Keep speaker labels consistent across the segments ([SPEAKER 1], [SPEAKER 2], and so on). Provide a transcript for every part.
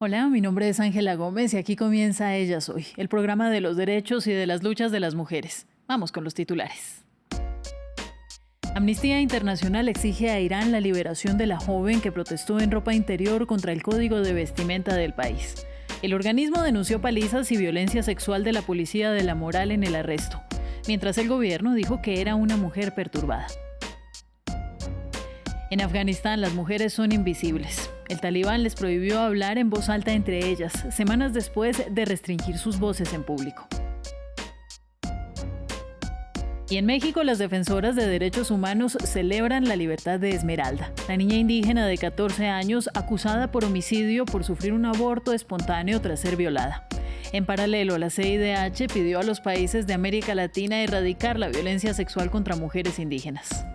[SPEAKER 1] Hola, mi nombre es Ángela Gómez y aquí comienza Ella Soy, el programa de los derechos y de las luchas de las mujeres. Vamos con los titulares. Amnistía Internacional exige a Irán la liberación de la joven que protestó en ropa interior contra el código de vestimenta del país. El organismo denunció palizas y violencia sexual de la policía de la moral en el arresto, mientras el gobierno dijo que era una mujer perturbada. En Afganistán, las mujeres son invisibles. El talibán les prohibió hablar en voz alta entre ellas, semanas después de restringir sus voces en público. Y en México, las defensoras de derechos humanos celebran la libertad de Esmeralda, la niña indígena de 14 años acusada por homicidio por sufrir un aborto espontáneo tras ser violada. En paralelo, la CIDH pidió a los países de América Latina erradicar la violencia sexual contra mujeres indígenas.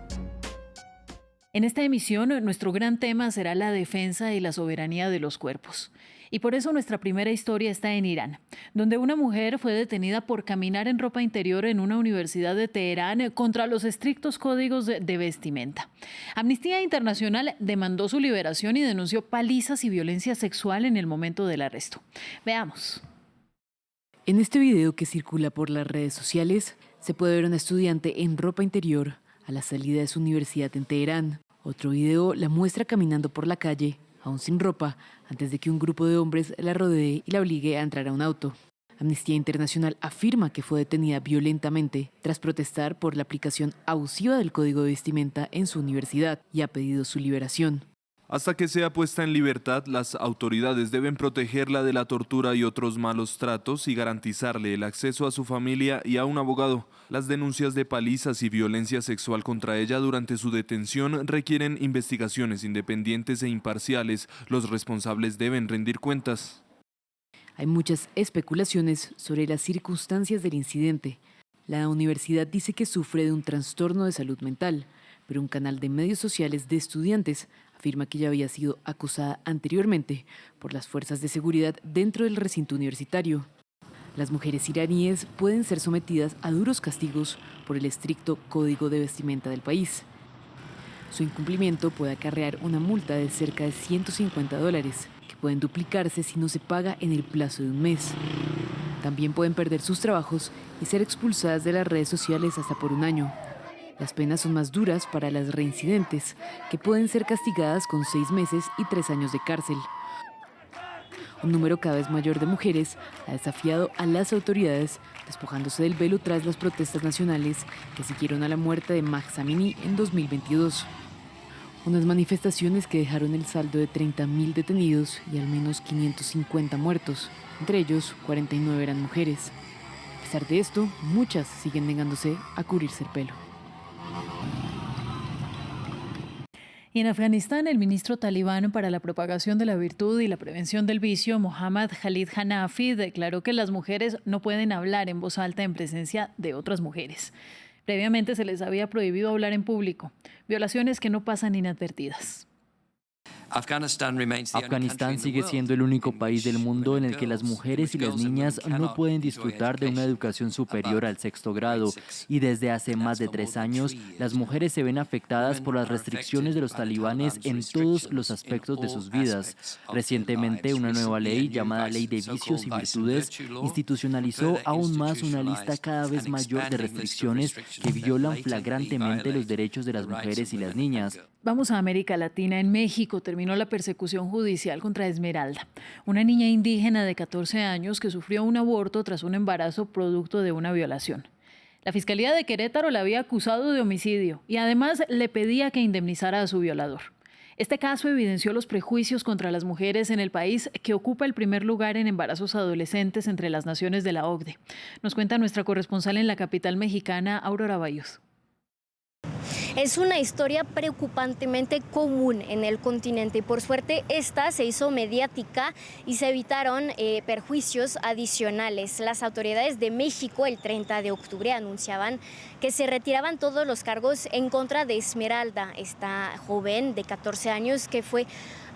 [SPEAKER 1] En esta emisión, nuestro gran tema será la defensa y la soberanía de los cuerpos. Y por eso nuestra primera historia está en Irán, donde una mujer fue detenida por caminar en ropa interior en una universidad de Teherán contra los estrictos códigos de vestimenta. Amnistía Internacional demandó su liberación y denunció palizas y violencia sexual en el momento del arresto. Veamos.
[SPEAKER 2] En este video que circula por las redes sociales, se puede ver a una estudiante en ropa interior a la salida de su universidad en Teherán. Otro video la muestra caminando por la calle, aún sin ropa, antes de que un grupo de hombres la rodee y la obligue a entrar a un auto. Amnistía Internacional afirma que fue detenida violentamente tras protestar por la aplicación abusiva del código de vestimenta en su universidad y ha pedido su liberación.
[SPEAKER 3] Hasta que sea puesta en libertad, las autoridades deben protegerla de la tortura y otros malos tratos y garantizarle el acceso a su familia y a un abogado. Las denuncias de palizas y violencia sexual contra ella durante su detención requieren investigaciones independientes e imparciales. Los responsables deben rendir cuentas.
[SPEAKER 2] Hay muchas especulaciones sobre las circunstancias del incidente. La universidad dice que sufre de un trastorno de salud mental, pero un canal de medios sociales de estudiantes afirma que ya había sido acusada anteriormente por las fuerzas de seguridad dentro del recinto universitario. Las mujeres iraníes pueden ser sometidas a duros castigos por el estricto código de vestimenta del país. Su incumplimiento puede acarrear una multa de cerca de $150, que pueden duplicarse si no se paga en el plazo de un mes. También pueden perder sus trabajos y ser expulsadas de las redes sociales hasta por un año. Las penas son más duras para las reincidentes, que pueden ser castigadas con 6 meses y 3 años de cárcel. Un número cada vez mayor de mujeres ha desafiado a las autoridades, despojándose del velo tras las protestas nacionales que siguieron a la muerte de Mahsa Amini en 2022. Unas manifestaciones que dejaron el saldo de 30.000 detenidos y al menos 550 muertos, entre ellos 49 eran mujeres. A pesar de esto, muchas siguen negándose a cubrirse el pelo.
[SPEAKER 1] Y en Afganistán, el ministro talibán para la propagación de la virtud y la prevención del vicio, Mohammad Khalid Hanafi, declaró que las mujeres no pueden hablar en voz alta en presencia de otras mujeres. Previamente se les había prohibido hablar en público, violaciones que no pasan inadvertidas.
[SPEAKER 4] Afganistán sigue siendo el único país del mundo en el que las mujeres y las niñas no pueden disfrutar de una educación superior al 6º grado, y desde hace más de 3 años las mujeres se ven afectadas por las restricciones de los talibanes en todos los aspectos de sus vidas. Recientemente, una nueva ley llamada Ley de Vicios y Virtudes institucionalizó aún más una lista cada vez mayor de restricciones que violan flagrantemente los derechos de las mujeres y las niñas.
[SPEAKER 1] Vamos a América Latina. En México terminó la persecución judicial contra Esmeralda, una niña indígena de 14 años que sufrió un aborto tras un embarazo producto de una violación. La Fiscalía de Querétaro la había acusado de homicidio y además le pedía que indemnizara a su violador. Este caso evidenció los prejuicios contra las mujeres en el país, que ocupa el primer lugar en embarazos adolescentes entre las naciones de la OCDE. Nos cuenta nuestra corresponsal en la capital mexicana, Aurora Bayuz.
[SPEAKER 5] Es una historia preocupantemente común en el continente y por suerte esta se hizo mediática y se evitaron perjuicios adicionales. Las autoridades de México el 30 de octubre anunciaban que se retiraban todos los cargos en contra de Esmeralda, esta joven de 14 años que fue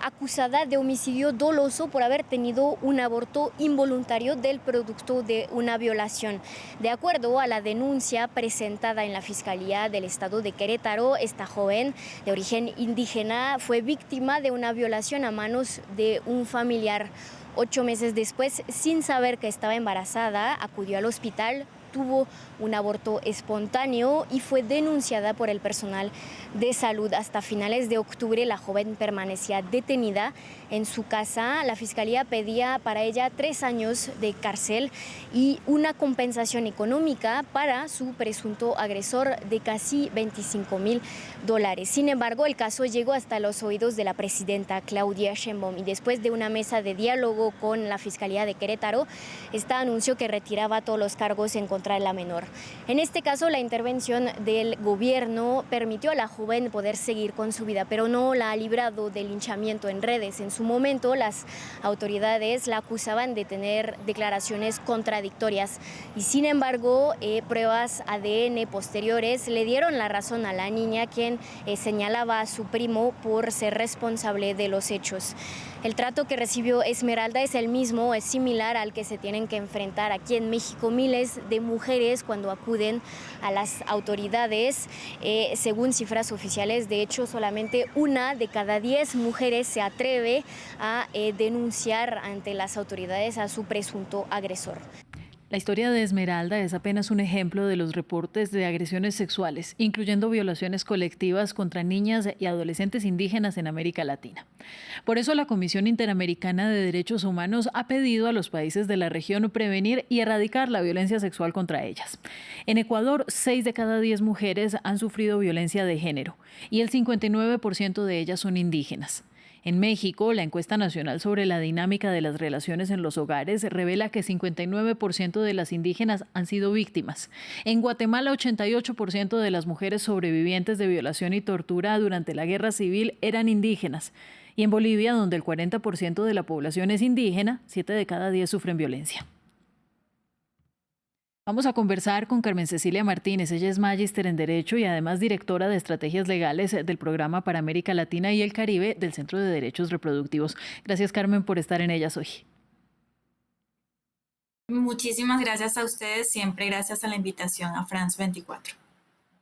[SPEAKER 5] acusada de homicidio doloso por haber tenido un aborto involuntario del producto de una violación. De acuerdo a la denuncia presentada en la Fiscalía del Estado de Querétaro, esta joven de origen indígena fue víctima de una violación a manos de un familiar. 8 meses después, sin saber que estaba embarazada, acudió al hospital, tuvo un aborto espontáneo y fue denunciada por el personal de salud. Hasta finales de octubre, la joven permanecía detenida en su casa. La Fiscalía pedía para ella 3 años de cárcel y una compensación económica para su presunto agresor de casi $25,000. Sin embargo, el caso llegó hasta los oídos de la presidenta Claudia Sheinbaum y después de una mesa de diálogo con la Fiscalía de Querétaro, esta anunció que retiraba todos los cargos en contra de la menor. En este caso, la intervención del gobierno permitió a la joven poder seguir con su vida, pero no la ha librado del linchamiento en redes. En su momento, las autoridades la acusaban de tener declaraciones contradictorias y, sin embargo, pruebas ADN posteriores le dieron la razón a la niña, quien señalaba a su primo por ser responsable de los hechos. El trato que recibió Esmeralda es el mismo, es similar al que se tienen que enfrentar aquí en México miles de mujeres cuando acuden a las autoridades. Según cifras oficiales, de hecho, solamente 1 de cada 10 mujeres se atreve a denunciar ante las autoridades a su presunto agresor.
[SPEAKER 1] La historia de Esmeralda es apenas un ejemplo de los reportes de agresiones sexuales, incluyendo violaciones colectivas contra niñas y adolescentes indígenas en América Latina. Por eso la Comisión Interamericana de Derechos Humanos ha pedido a los países de la región prevenir y erradicar la violencia sexual contra ellas. En Ecuador, 6 de cada 10 mujeres han sufrido violencia de género y el 59% de ellas son indígenas. En México, la encuesta nacional sobre la dinámica de las relaciones en los hogares revela que 59% de las indígenas han sido víctimas. En Guatemala, 88% de las mujeres sobrevivientes de violación y tortura durante la guerra civil eran indígenas. Y en Bolivia, donde el 40% de la población es indígena, 7 de cada 10 sufren violencia. Vamos a conversar con Carmen Cecilia Martínez. Ella es magíster en Derecho y además directora de Estrategias Legales del Programa para América Latina y el Caribe del Centro de Derechos Reproductivos. Gracias, Carmen, por estar en Ellas Hoy.
[SPEAKER 6] Muchísimas gracias a ustedes, siempre gracias a la invitación a France 24.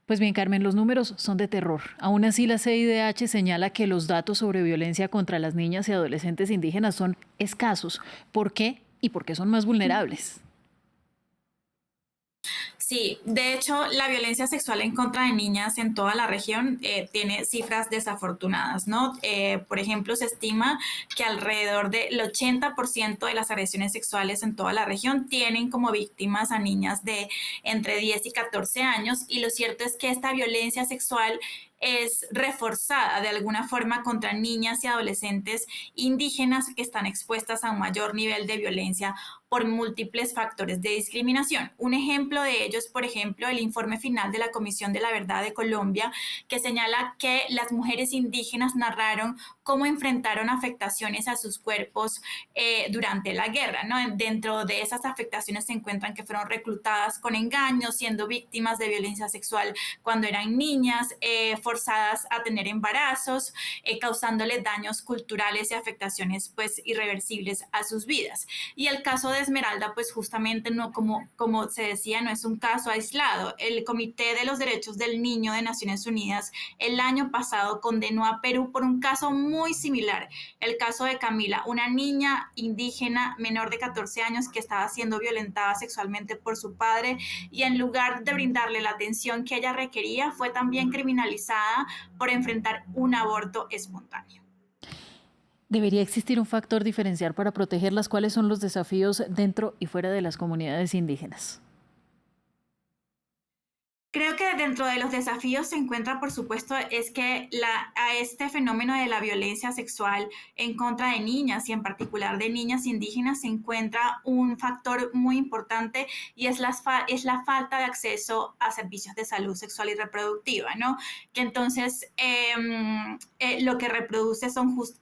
[SPEAKER 1] Pues bien, Carmen, los números son de terror. Aún así, la CIDH señala que los datos sobre violencia contra las niñas y adolescentes indígenas son escasos. ¿Por qué? ¿Y por qué son más vulnerables?
[SPEAKER 6] Sí, de hecho, la violencia sexual en contra de niñas en toda la región tiene cifras desafortunadas, ¿no? Por ejemplo, se estima que alrededor del 80% de las agresiones sexuales en toda la región tienen como víctimas a niñas de entre 10 y 14 años, y lo cierto es que esta violencia sexual es reforzada de alguna forma contra niñas y adolescentes indígenas que están expuestas a un mayor nivel de violencia por múltiples factores de discriminación. Un ejemplo de ello es, por ejemplo, el informe final de la Comisión de la Verdad de Colombia, que señala que las mujeres indígenas narraron cómo enfrentaron afectaciones a sus cuerpos durante la guerra, ¿no? Dentro de esas afectaciones se encuentran que fueron reclutadas con engaños, siendo víctimas de violencia sexual cuando eran niñas, forzadas a tener embarazos, causándole daños culturales y afectaciones pues irreversibles a sus vidas. Y el caso de Esmeralda, pues justamente no, como se decía, no es un caso aislado. El Comité de los Derechos del Niño de Naciones Unidas el año pasado condenó a Perú por un caso muy similar, el caso de Camila, una niña indígena menor de 14 años que estaba siendo violentada sexualmente por su padre, y en lugar de brindarle la atención que ella requería, fue también criminalizada por enfrentar un aborto espontáneo.
[SPEAKER 1] ¿Debería existir un factor diferencial para protegerlas? ¿Cuáles son los desafíos dentro y fuera de las comunidades indígenas?
[SPEAKER 6] Creo que dentro de los desafíos se encuentra, por supuesto, es que a este fenómeno de la violencia sexual en contra de niñas y en particular de niñas indígenas se encuentra un factor muy importante, y es la falta de acceso a servicios de salud sexual y reproductiva, ¿no? Que entonces lo que reproduce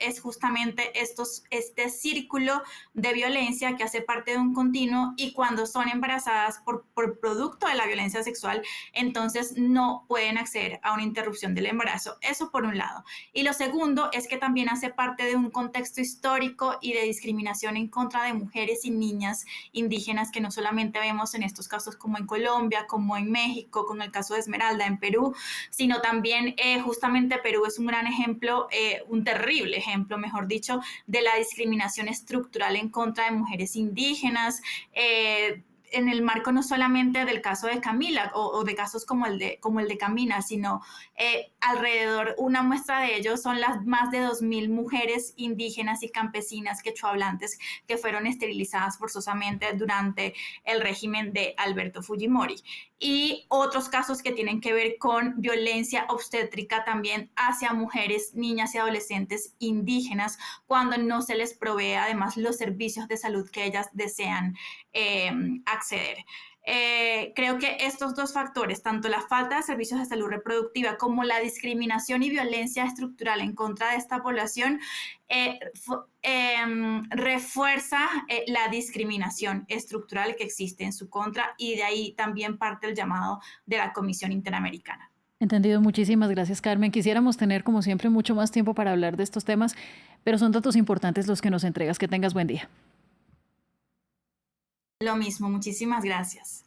[SPEAKER 6] es justamente este círculo de violencia que hace parte de un continuo, y cuando son embarazadas por producto de la violencia sexual, entonces no pueden acceder a una interrupción del embarazo. Eso por un lado. Y lo segundo es que también hace parte de un contexto histórico y de discriminación en contra de mujeres y niñas indígenas que no solamente vemos en estos casos como en Colombia, como en México, con el caso de Esmeralda en Perú, sino también justamente Perú es un gran ejemplo, un terrible ejemplo, mejor dicho, de la discriminación estructural en contra de mujeres indígenas, en el marco no solamente del caso de Camila o de casos como el de Camila, sino alrededor, una muestra de ellos son las más de 2.000 mujeres indígenas y campesinas quechohablantes que fueron esterilizadas forzosamente durante el régimen de Alberto Fujimori. Y otros casos que tienen que ver con violencia obstétrica también hacia mujeres, niñas y adolescentes indígenas cuando no se les provee además los servicios de salud que ellas desean acceder. Creo que estos dos factores, tanto la falta de servicios de salud reproductiva como la discriminación y violencia estructural en contra de esta población, refuerza la discriminación estructural que existe en su contra, y de ahí también parte el llamado de la Comisión Interamericana.
[SPEAKER 1] Entendido, muchísimas gracias, Carmen. Quisiéramos tener, como siempre, mucho más tiempo para hablar de estos temas, pero son datos importantes los que nos entregas. Que tengas buen día.
[SPEAKER 6] Lo mismo, muchísimas gracias.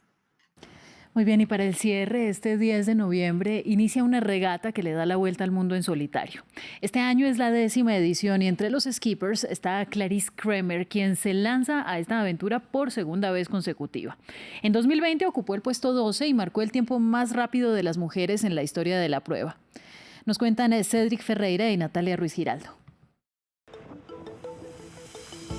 [SPEAKER 1] Muy bien, y para el cierre, este 10 de noviembre inicia una regata que le da la vuelta al mundo en solitario. Este año es la 10ª edición y entre los skippers está Clarisse Kremer, quien se lanza a esta aventura por segunda vez consecutiva. En 2020 ocupó el puesto 12 y marcó el tiempo más rápido de las mujeres en la historia de la prueba. Nos cuentan Cédric Ferreira y Natalia Ruiz Giraldo.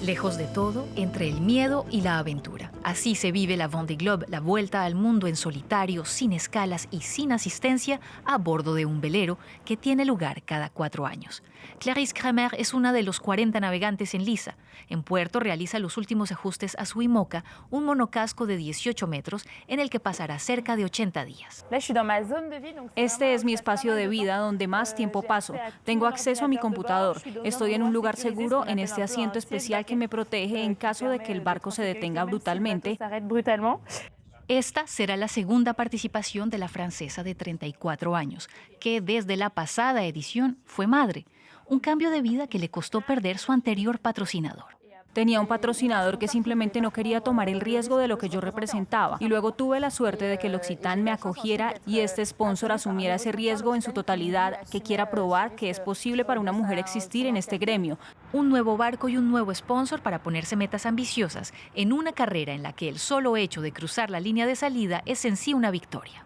[SPEAKER 7] Lejos de todo, entre el miedo y la aventura. Así se vive la Vendée Globe, la vuelta al mundo en solitario, sin escalas y sin asistencia, a bordo de un velero que tiene lugar cada 4 años. Clarisse Kremer es una de los 40 navegantes en liza. En puerto realiza los últimos ajustes a su IMOCA, un monocasco de 18 metros en el que pasará cerca de 80 días.
[SPEAKER 8] Este es mi espacio de vida donde más tiempo paso. Tengo acceso a mi computador. Estoy en un lugar seguro en este asiento especial que me protege en caso de que el barco se detenga brutalmente.
[SPEAKER 7] Esta será la segunda participación de la francesa de 34 años, que desde la pasada edición fue madre. Un cambio de vida que le costó perder su anterior patrocinador.
[SPEAKER 8] Tenía un patrocinador que simplemente no quería tomar el riesgo de lo que yo representaba. Y luego tuve la suerte de que el L'Occitane me acogiera y este sponsor asumiera ese riesgo en su totalidad, que quiera probar que es posible para una mujer existir en este gremio.
[SPEAKER 7] Un nuevo barco y un nuevo sponsor para ponerse metas ambiciosas en una carrera en la que el solo hecho de cruzar la línea de salida es en sí una victoria.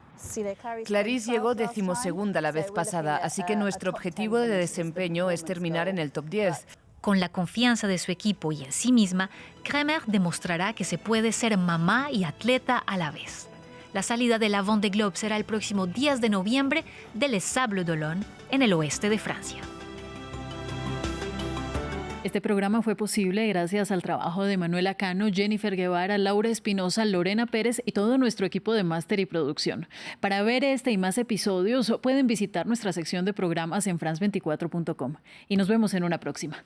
[SPEAKER 9] Clarisse llegó 12ª la vez pasada, así que nuestro objetivo de desempeño es terminar en el top 10.
[SPEAKER 7] Con la confianza de su equipo y en sí misma, Kremer demostrará que se puede ser mamá y atleta a la vez. La salida de la Vendée Globe será el próximo 10 de noviembre de Les Sables d'Olonne, en el oeste de Francia.
[SPEAKER 1] Este programa fue posible gracias al trabajo de Manuela Cano, Jennifer Guevara, Laura Espinosa, Lorena Pérez y todo nuestro equipo de máster y producción. Para ver este y más episodios pueden visitar nuestra sección de programas en france24.com. Y nos vemos en una próxima.